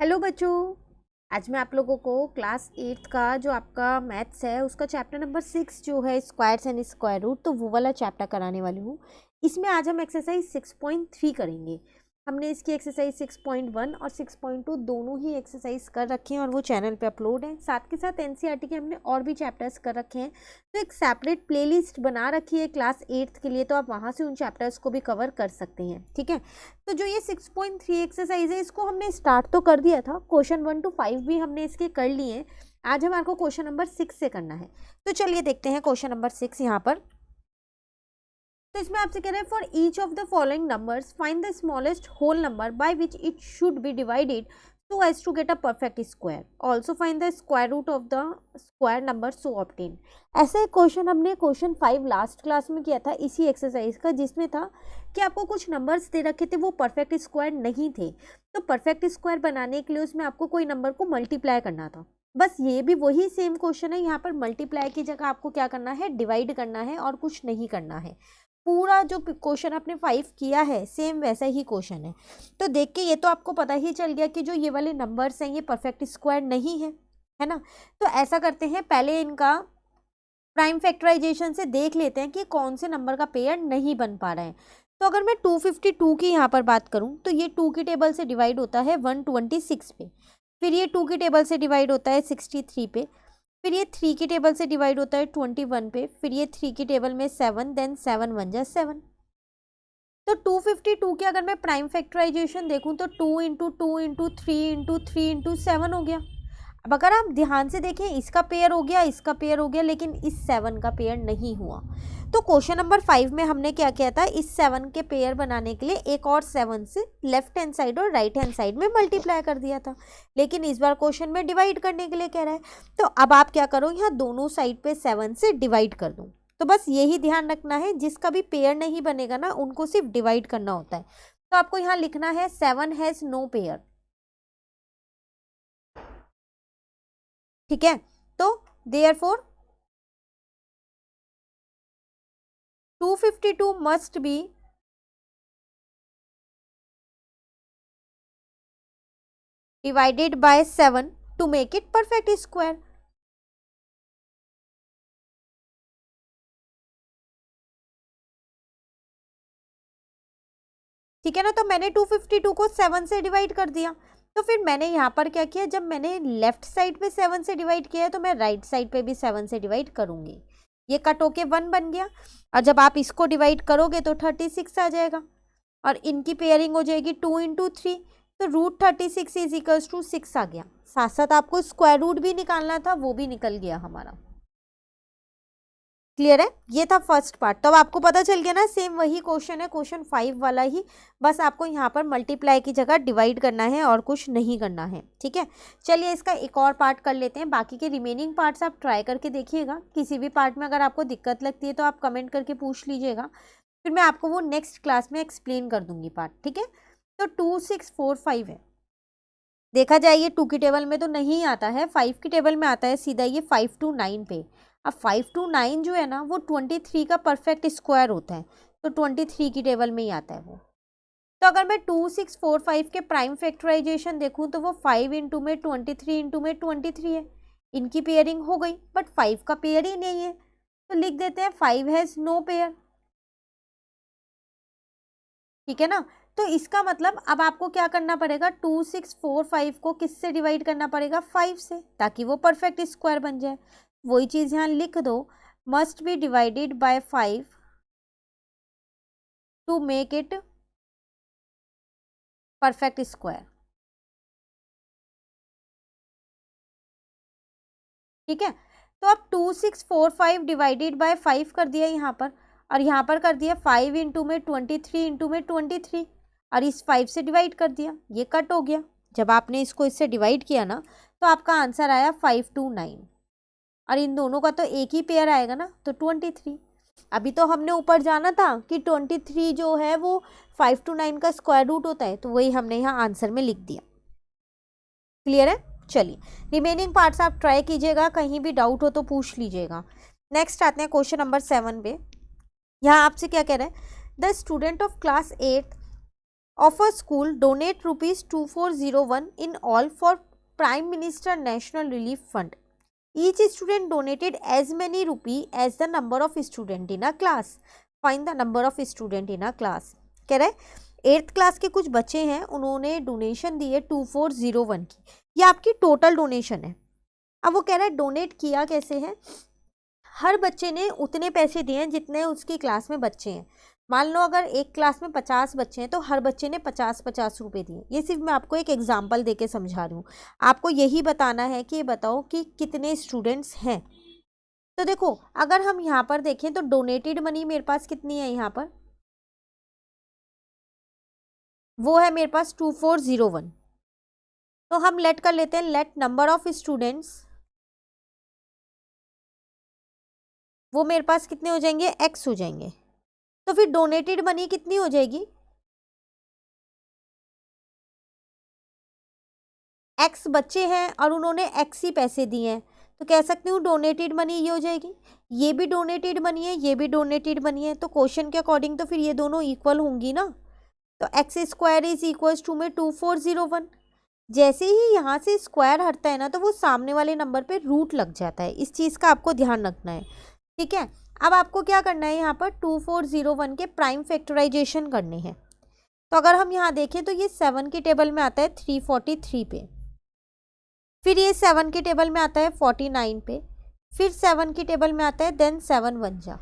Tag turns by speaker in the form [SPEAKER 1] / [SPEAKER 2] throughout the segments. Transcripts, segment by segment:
[SPEAKER 1] Hello बच्चों। आज मैं आप लोगों को क्लास 8th का जो आपका मैथ्स है उसका चैप्टर नंबर 6 जो है स्क्वायर्स एंड स्क्वायर रूट, तो वो वाला चैप्टर कराने वाली हूँ। इसमें आज हम एक्सरसाइज 6.3 करेंगे। हमने इसकी एक्सरसाइज 6.1 और 6.2 दोनों ही एक्सरसाइज कर रखे हैं और वो चैनल पे अपलोड हैं। साथ के साथ एनसीईआरटी के हमने और भी चैप्टर्स कर रखे हैं, तो एक सेपरेट प्लेलिस्ट बना रखी है क्लास 8th के लिए, तो आप वहाँ से उन चैप्टर्स को भी कवर कर सकते हैं। ठीक है, तो जो ये 6.3 एक्सरसाइज है इसको हमने स्टार्ट तो कर दिया था, क्वेश्चन 1 to 5 भी हमने इसके कर लिए। आज हमारे को क्वेश्चन नंबर 6 से करना है, तो चलिए देखते हैं क्वेश्चन नंबर 6 यहाँ पर। तो इसमें आपसे कह रहे हैं for each of the following numbers find the smallest whole number by which it should be divided so as to get a perfect square. Also find the square root of the square number so obtained. ऐसा एक question हमने question 5 last class में किया था इसी exercise का, जिसमें था कि आपको कुछ नंबर्स दे रखे थे, वो परफेक्ट स्क्वायर नहीं थे, तो परफेक्ट स्क्वायर बनाने के लिए उसमें आपको कोई नंबर को मल्टीप्लाई करना था। बस ये भी वही सेम क्वेश्चन है, यहाँ पर मल्टीप्लाई की जगह आपको क्या करना है, डिवाइड करना है और कुछ नहीं करना है। पूरा जो क्वेश्चन आपने 5 किया है सेम वैसा ही क्वेश्चन है। तो देख के ये तो आपको पता ही चल गया कि जो ये वाले नंबर्स हैं ये परफेक्ट स्क्वायर नहीं है ना। तो ऐसा करते हैं, पहले इनका प्राइम फैक्टराइजेशन से देख लेते हैं कि कौन से नंबर का पेयर नहीं बन पा रहा है। तो अगर मैं 252 की यहाँ पर बात करूँ तो ये 2 की टेबल से डिवाइड होता है 126 पे, फिर ये 2 की टेबल से डिवाइड होता है 63 पे, फिर ये 3 की टेबल से डिवाइड होता है 21 पे, फिर ये 3 की टेबल में 7, देन 7 1 जा 7। तो 252 की अगर मैं प्राइम फैक्टराइजेशन देखूं तो 2 इंटू 2 इंटू 3 इंटू 3 इंटू 7 हो गया। अब अगर आप ध्यान से देखें, इसका पेयर हो गया, इसका पेयर हो गया, लेकिन इस 7 का पेयर नहीं हुआ। तो क्वेश्चन नंबर 5 में हमने क्या किया था, इस 7 के पेयर बनाने के लिए एक और 7 से लेफ्ट हैंड साइड और राइट हैंड साइड में मल्टीप्लाई कर दिया था, लेकिन इस बार क्वेश्चन में डिवाइड करने के लिए कह रहा है। तो अब आप क्या करो, यहाँ दोनों साइड पे 7 से डिवाइड कर दो। तो बस यही ध्यान रखना है, जिसका भी पेयर नहीं बनेगा ना उनको सिर्फ डिवाइड करना होता है। तो आपको यहाँ लिखना है 7 हैज नो पेयर। ठीक है, तो therefore 252 must be divided by 7 to make it perfect square. ठीक है ना, तो मैंने 252 को 7 से डिवाइड कर दिया। तो फिर मैंने यहाँ पर क्या किया, जब मैंने लेफ्ट साइड पे 7 से डिवाइड किया है तो मैं राइट साइड पे भी 7 से डिवाइड करूंगी। ये कट होके 1 बन गया, और जब आप इसको डिवाइड करोगे तो 36 आ जाएगा, और इनकी पेयरिंग हो जाएगी 2 इंटू 3, तो रूट 36 इज इक्वल्स टू 6 आ गया। साथ साथ आपको स्क्वायर रूट भी निकालना था, वो भी निकल गया हमारा। क्लियर है, ये था फर्स्ट पार्ट। तो अब आपको पता चल गया ना, सेम वही क्वेश्चन है, क्वेश्चन 5 वाला ही, बस आपको यहाँ पर मल्टीप्लाई की जगह डिवाइड करना है और कुछ नहीं करना है। ठीक है, चलिए इसका एक और पार्ट कर लेते हैं। बाकी के रिमेनिंग पार्ट्स आप ट्राई करके देखिएगा, किसी भी पार्ट में अगर आपको दिक्कत लगती है तो आप कमेंट करके पूछ लीजिएगा, फिर मैं आपको वो नेक्स्ट क्लास में एक्सप्लेन कर दूंगी पार्ट। ठीक है, तो 2 6 4 5 है। देखा जाए ये 2 की टेबल में तो नहीं आता है, 5 की टेबल में आता है सीधा, ये 5 to 9 पे। अब 5 to 9 जो है ना वो 23 का परफेक्ट स्क्वायर होता है, तो 23 की टेबल में ही आता है वो। तो अगर मैं 2 6 4 5 के प्राइम फैक्टराइजेशन देखूं तो वो 5 इंटू में 23 इंटू में 23 है। इनकी पेयरिंग हो गई, बट 5 का पेयर ही नहीं है, तो लिख देते हैं 5 हैज नो पेयर। ठीक है ना, तो इसका मतलब अब आपको क्या करना पड़ेगा, 2 6 4 5 को किससे डिवाइड करना पड़ेगा, 5 से, ताकि वो परफेक्ट स्क्वायर बन जाए। वही चीज यहाँ लिख दो, must be divided by 5 to make it perfect square. ठीक है, तो अब 2 6 4 5 डिवाइडेड बाय 5 कर दिया यहाँ पर, और यहाँ पर कर दिया 5 इंटू में 23 इंटू में 23, और इस 5 से डिवाइड कर दिया, ये कट हो गया। जब आपने इसको इससे डिवाइड किया ना तो आपका आंसर आया 5 to 9, और इन दोनों का तो एक ही पेयर आएगा ना, तो 23। अभी तो हमने ऊपर जाना था कि 23 जो है वो 5 to 9 का स्क्वायर रूट होता है, तो वही हमने यहाँ आंसर में लिख दिया। क्लियर है, चलिए रिमेनिंग पार्ट्स आप ट्राई कीजिएगा, कहीं भी डाउट हो तो पूछ लीजिएगा। नेक्स्ट आते हैं क्वेश्चन नंबर 7 पे। यहाँ आपसे क्या कह रहा है, the student of class 8 of a school donate ₹2401 in all for Prime Minister National Relief Fund. Each student donated as many rupee as the number of student in a class. Find the number of student in a class. कह रहे 8th class के कुछ बच्चे हैं, उन्होंने donation दी है 2401 की, ये आपकी टोटल डोनेशन है। अब वो कह रहा है डोनेट किया कैसे है, हर बच्चे ने उतने पैसे दिए हैं जितने उसकी क्लास में बच्चे हैं। मान लो अगर एक क्लास में 50 बच्चे हैं तो हर बच्चे ने 50-50 रुपये दिए। ये सिर्फ मैं आपको एक एग्जाम्पल देके समझा रही हूँ, आपको यही बताना है कि ये बताओ कि कितने स्टूडेंट्स हैं। तो देखो अगर हम यहाँ पर देखें तो डोनेटेड मनी मेरे पास कितनी है, यहाँ पर वो है मेरे पास 2401। तो हम लेट कर लेते हैं, लेट नंबर ऑफ स्टूडेंट्स, वो मेरे पास कितने हो जाएंगे, x हो जाएंगे। तो फिर डोनेटेड मनी कितनी हो जाएगी, x बच्चे हैं और उन्होंने x ही पैसे दिए हैं, तो कह सकती हूँ डोनेटेड मनी ये हो जाएगी। ये भी डोनेटेड मनी है, ये भी डोनेटेड मनी है, तो क्वेश्चन के अकॉर्डिंग तो फिर ये दोनों इक्वल होंगी ना। तो x square is equal to में 2401। जैसे ही यहाँ से स्क्वायर हटता है ना तो वो सामने वाले नंबर पे रूट लग जाता है, इस चीज़ का आपको ध्यान रखना है, ठीक है। अब आपको क्या करना है, यहाँ पर 2401 के प्राइम फैक्टराइजेशन करने हैं। तो अगर हम यहाँ देखें तो ये 7 की टेबल में आता है 343 पे, फिर ये 7 की टेबल में आता है 49 पे, फिर 7 की टेबल में आता है देन 7 बन जा।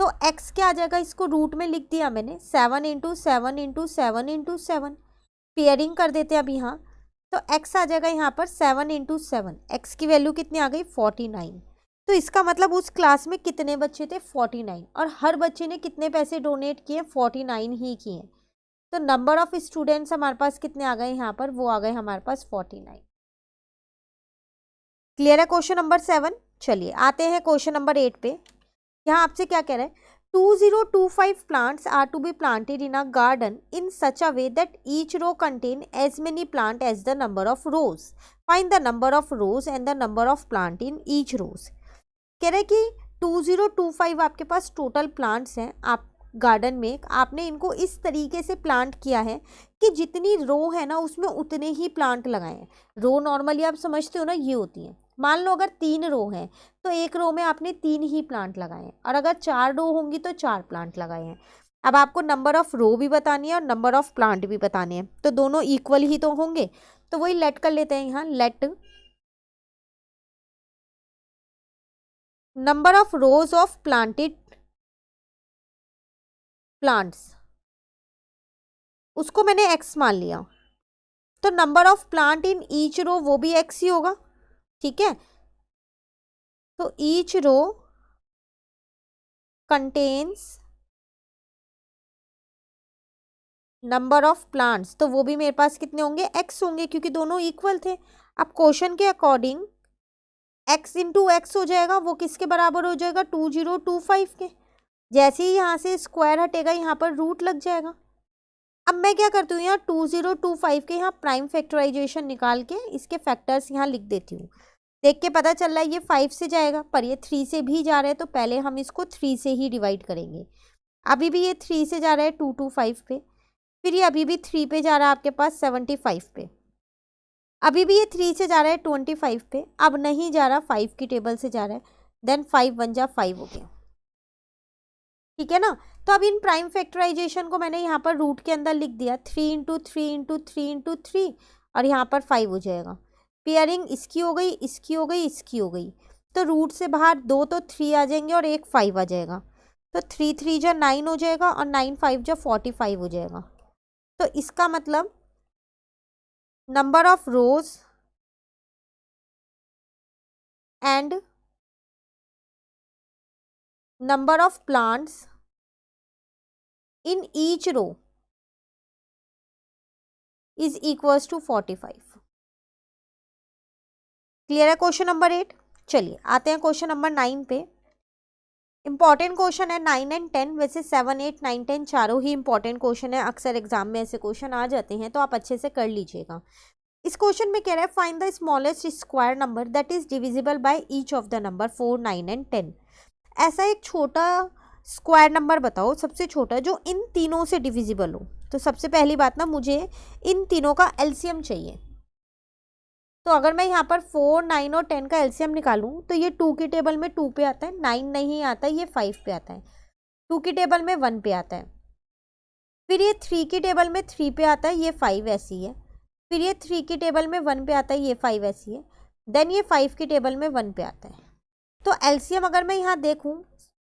[SPEAKER 1] तो x क्या आ जाएगा, इसको रूट में लिख दिया मैंने, 7 इंटू 7 इंटू 7 इंटू 7, पेयरिंग कर देते हैं अब यहाँ। तो x आ जाएगा यहाँ पर 7 इंटू 7, एक्स की वैल्यू कितनी आ गई 49। तो इसका मतलब उस क्लास में कितने बच्चे थे 49, और हर बच्चे ने कितने पैसे डोनेट किए 49 ही किए। तो नंबर ऑफ स्टूडेंट्स हमारे पास कितने आ गए यहाँ पर, वो आ गए हमारे पास 49। क्लियर है क्वेश्चन नंबर 7। चलिए आते हैं क्वेश्चन नंबर 8 पे। यहाँ आपसे क्या कह रहा है, 2025 plants are to be planted in a garden in such a way that each row contain as many plant as the number of rows. Find the number of rows and the number of plant in each rows. कह रहे कि 2025 आपके पास total plants हैं आप garden में, आपने इनको इस तरीके से प्लांट किया है कि जितनी रो है ना उसमें उतने ही प्लांट लगाए हैं। रो नॉर्मली आप समझते हो ना ये होती है, मान लो अगर 3 रो हैं तो एक रो में आपने 3 ही प्लांट लगाए हैं, और अगर 4 रो होंगी तो 4 प्लांट लगाए हैं। अब आपको नंबर ऑफ रो भी बतानी है और नंबर ऑफ प्लांट भी बताने हैं, तो दोनों इक्वल ही तो होंगे, तो वही लेट कर लेते हैं यहाँ, let number of rows of planted plants, उसको मैंने x मान लिया, तो number of plant in each row वो भी x ही होगा, ठीक है। तो each row contains number of plants, तो वो भी मेरे पास कितने होंगे x होंगे, क्योंकि दोनों इक्वल थे। अब क्वेश्चन के अकॉर्डिंग x इंटू एक्स हो जाएगा, वो किसके बराबर हो जाएगा 2025 के। जैसे ही यहाँ से स्क्वायर हटेगा यहाँ पर रूट लग जाएगा। अब मैं क्या करती हूँ, यहाँ 2025 के यहाँ प्राइम फैक्टराइजेशन निकाल के इसके फैक्टर्स यहाँ लिख देती हूँ। देख के पता चल रहा है ये 5 से जाएगा, पर ये 3 से भी जा रहा है, तो पहले हम इसको 3 से ही डिवाइड करेंगे। अभी भी ये 3 से जा रहा है 225 पे, फिर ये अभी भी 3 पे जा रहा है आपके पास 75 पे, अभी भी ये 3 से जा रहा है 25 पे, अब नहीं जा रहा 5 की टेबल से जा रहा है, देन 5 1 जा 5 हो गया, ठीक है ना। तो अब इन प्राइम फैक्टराइजेशन को मैंने यहाँ पर रूट के अंदर लिख दिया, 3 इंटू 3 इंटू 3 इंटू 3, और यहाँ पर 5 हो जाएगा। पेयरिंग इसकी हो गई, इसकी हो गई, इसकी हो गई, तो रूट से बाहर 2 तो 3 आ जाएंगे और एक 5 आ जाएगा, तो 3 3 जा 9 हो जाएगा और 9 5 जा 45 हो जाएगा। तो इसका मतलब number of rows and number of plants in each row is equals to 45। Clear है क्वेश्चन नंबर 8। चलिए आते हैं क्वेश्चन नंबर 9 पे। इंपॉर्टेंट क्वेश्चन है 9 एंड 10, वैसे 7 8 9 10 चारों ही इंपॉर्टेंट क्वेश्चन है, अक्सर एग्जाम में ऐसे क्वेश्चन आ जाते हैं, तो आप अच्छे से कर लीजिएगा। इस क्वेश्चन में कह रहा है find the smallest square number that is divisible by each of the number 4 9 and 10। ऐसा एक छोटा स्क्वायर नंबर बताओ, सबसे छोटा, जो इन तीनों से डिविजिबल हो। तो सबसे पहली बात ना, मुझे इन तीनों का एलसीएम चाहिए। तो अगर मैं यहाँ पर 4, 9 और 10 का एलसीएम निकालूं तो ये 2 की टेबल में 2 पे आता है, 9 नहीं आता, ये 5 पे आता है, 2 की टेबल में 1 पे आता है, फिर ये 3 की टेबल में 3 पे आता है, ये 5 ऐसी है, फिर ये 3 की टेबल में 1 पे आता है, ये 5 ऐसी है, देन ये 5 की टेबल में 1 पे आता है। तो एलसीएम अगर मैं यहाँ देखूँ,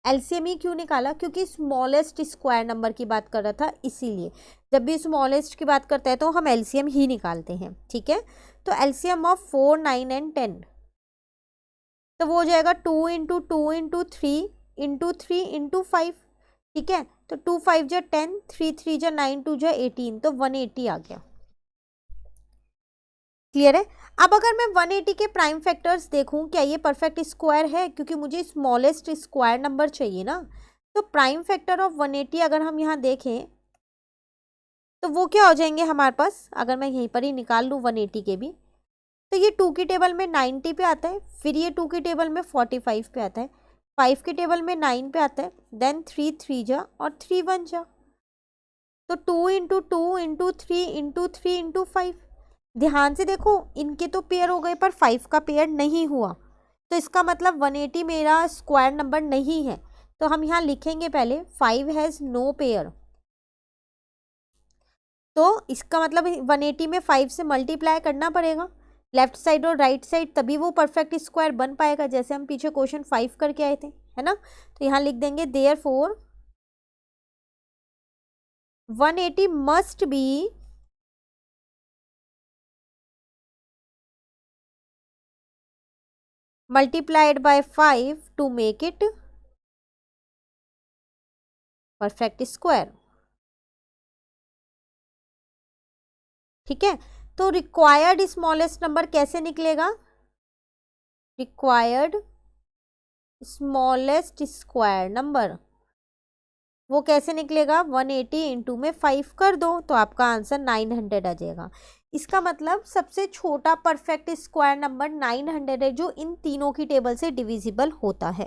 [SPEAKER 1] एलसीएम ही क्यों निकाला, क्योंकि स्मॉलेस्ट स्क्वायर नंबर की बात कर रहा था, इसीलिए जब भी स्मॉलेस्ट की बात करते हैं तो हम एलसीएम ही निकालते हैं, ठीक है। तो एलसीएम ऑफ 4, 9 एंड 10, तो वो हो जाएगा 2 इंटू 2 इंटू 3 इंटू 3 इंटू 5, ठीक है। तो 2 5 जा 10, 3 3 जा 9, 2 जा 18, तो 180 आ गया। क्लियर है। अब अगर मैं 180 के प्राइम फैक्टर्स देखूं, क्या ये परफेक्ट स्क्वायर है, क्योंकि मुझे स्मॉलेस्ट स्क्वायर नंबर चाहिए ना। तो प्राइम फैक्टर ऑफ 180 अगर हम यहाँ देखें तो वो क्या हो जाएंगे हमारे पास, अगर मैं यहीं पर ही निकाल लूँ 180 के भी, तो ये 2 की टेबल में 90 पे आता है, फिर ये 2 की टेबल में 45 पे आता है, 5 की टेबल में 9 पे आता है, देन 3 3 जा और 3 1 जा, तो 2 इंटू 2 इंटू 3 इंटू 3 इंटू 5। ध्यान से देखो, इनके तो पेयर हो गए पर 5 का पेयर नहीं हुआ, तो इसका मतलब 180 मेरा स्क्वायर नंबर नहीं है। तो हम यहाँ लिखेंगे पहले 5 हैज़ नो पेयर, तो इसका मतलब 180 में 5 से मल्टीप्लाई करना पड़ेगा लेफ्ट साइड और राइट साइड, तभी वो परफेक्ट स्क्वायर बन पाएगा, जैसे हम पीछे क्वेश्चन 5 करके आए थे, है ना। तो यहाँ लिख देंगे therefore 180 must be multiplied by 5 to make it perfect square, ठीक है। तो रिक्वायर्ड स्मॉलेस्ट नंबर कैसे निकलेगा, रिक्वायर्ड स्मॉलेस्ट स्क्वायर नंबर वो कैसे निकलेगा, 180 इंटू में 5 कर दो तो आपका आंसर 900 आ जाएगा। इसका मतलब सबसे छोटा परफेक्ट स्क्वायर नंबर 900 है, जो इन तीनों की टेबल से डिविजिबल होता है।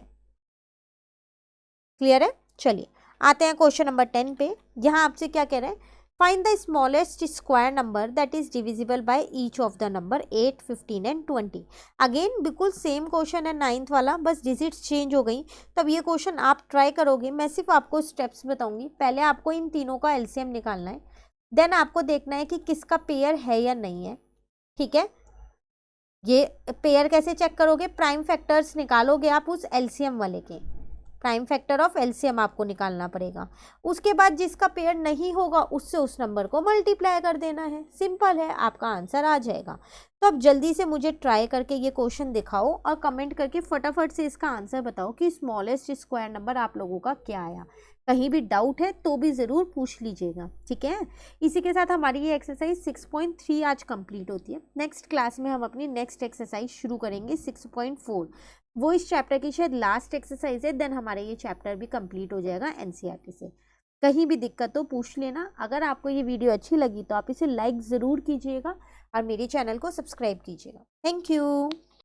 [SPEAKER 1] क्लियर है। चलिए आते हैं क्वेश्चन नंबर 10 पे। यहाँ आपसे क्या कह रहा है, find the smallest square number that is divisible by each of the number 8, 15 and 20। Again बिल्कुल सेम क्वेश्चन है 9th वाला, बस डिजिट्स चेंज हो गई। तब ये क्वेश्चन आप ट्राई करोगे, मैं सिर्फ आपको स्टेप्स बताऊंगी। पहले आपको इन तीनों का एलसीएम निकालना है, देन आपको देखना है कि किसका पेयर है या नहीं है, ठीक है। ये पेयर कैसे चेक करोगे, प्राइम फैक्टर्स निकालोगे आप उस एलसीएम वाले के, प्राइम फैक्टर ऑफ एलसीएम आपको निकालना पड़ेगा। उसके बाद जिसका पेयर नहीं होगा उससे उस नंबर को मल्टीप्लाई कर देना है, सिंपल है, आपका आंसर आ जाएगा। तो अब जल्दी से मुझे ट्राई करके ये क्वेश्चन दिखाओ और कमेंट करके फटाफट से इसका आंसर बताओ कि स्मॉलेस्ट स्क्वायर नंबर आप लोगों का क्या आया। कहीं भी डाउट है तो भी ज़रूर पूछ लीजिएगा, ठीक है। इसी के साथ हमारी ये एक्सरसाइज 6.3 आज कंप्लीट होती है। नेक्स्ट क्लास में हम अपनी नेक्स्ट एक्सरसाइज शुरू करेंगे 6.4, वो इस चैप्टर की शायद लास्ट एक्सरसाइज है, देन हमारा ये चैप्टर भी कंप्लीट हो जाएगा एनसीईआरटी से। कहीं भी दिक्कत हो पूछ लेना। अगर आपको ये वीडियो अच्छी लगी तो आप इसे लाइक ज़रूर कीजिएगा और मेरे चैनल को सब्सक्राइब कीजिएगा। Thank you.